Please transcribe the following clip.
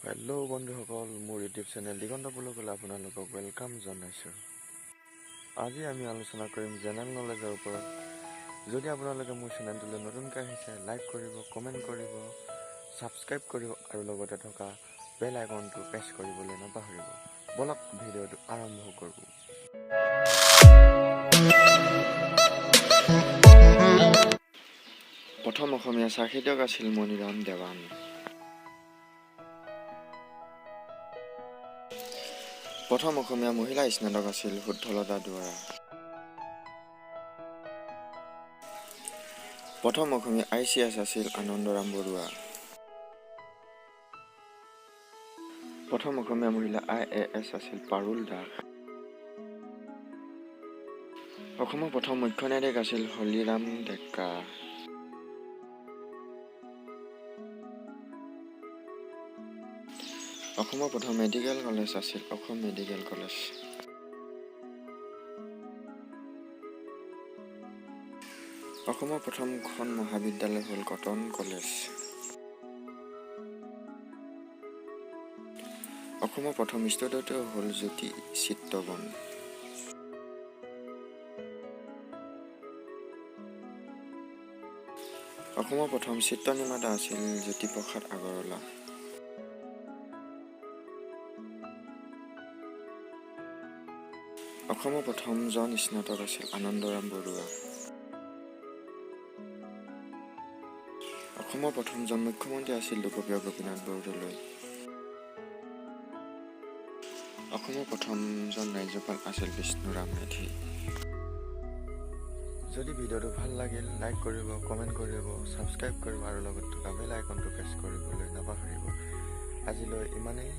Hello' বন্ধুসকল, মোৰ YouTube channel দিগন্ত ব্লগলৈ আপোনালোকক ৱেলকাম জনাইছোঁ। আজি আমি আলোচনা কৰিম জেনেৰেল নলেজৰ ওপৰত। যদি আপোনালোকে মোৰ চেনেলটোলৈ নতুনকৈ আহিছে, লাইক কৰিব, কমেণ্ট কৰিব, ছাবস্ক্ৰাইব কৰিব আৰু লগতে থকা বেল আইকনটো প্ৰেছ কৰিবলৈ নাপাহৰিব। বলক ভিডিঅ'টো আৰম্ভ কৰোঁ। প্ৰথম অসমীয়া সাহিত্যিক আছিল মণিৰাম দেৱান। প্ৰথম অসমীয়া মহিলা স্নাতক আছিল শুদ্ধলতা দুৱৰা। প্ৰথম অসমীয়া ICS আছিল আনন্দৰাম বৰুৱা। প্ৰথম অসমীয়া মহিলা IAS আছিল পাৰুল দাস। অসমৰ প্ৰথম মুখ্য ন্যায়াধীশ আছিল হলিৰাম ডেকা। অসমৰ প্ৰথম মেডিকেল কলেজ আছিল অসম মেডিকেল কলেজ। অসমৰ প্ৰথমখন মহাবিদ্যালয় হ'ল কটন কলেজ। অসমৰ প্ৰথম ষ্টুডিঅ'টো হ'ল জ্যোতি চিত্ৰবন। অসমৰ প্ৰথম চিত্ৰ নিৰ্মাতা আছিল জ্যোতিপ্ৰসাদ আগৰৱালা। অসমৰ প্ৰথমজন স্নাতক আছিল আনন্দৰাম বৰুৱা। অসমৰ প্ৰথমজন মুখ্যমন্ত্ৰী আছিল লোকপ্ৰিয় গোপীনাথ বৰদলৈ। অসমৰ প্ৰথমজন ৰাজ্যপাল আছিল বিষ্ণুৰাম মেধি। যদি ভিডিঅ'টো ভাল লাগিল, লাইক কৰিব, কমেণ্ট কৰিব, ছাবস্ক্ৰাইব কৰিব আৰু লগত থকা বেল আইকনটো প্ৰেছ কৰিবলৈ নাপাহৰিব। আজিলৈ ইমানেই।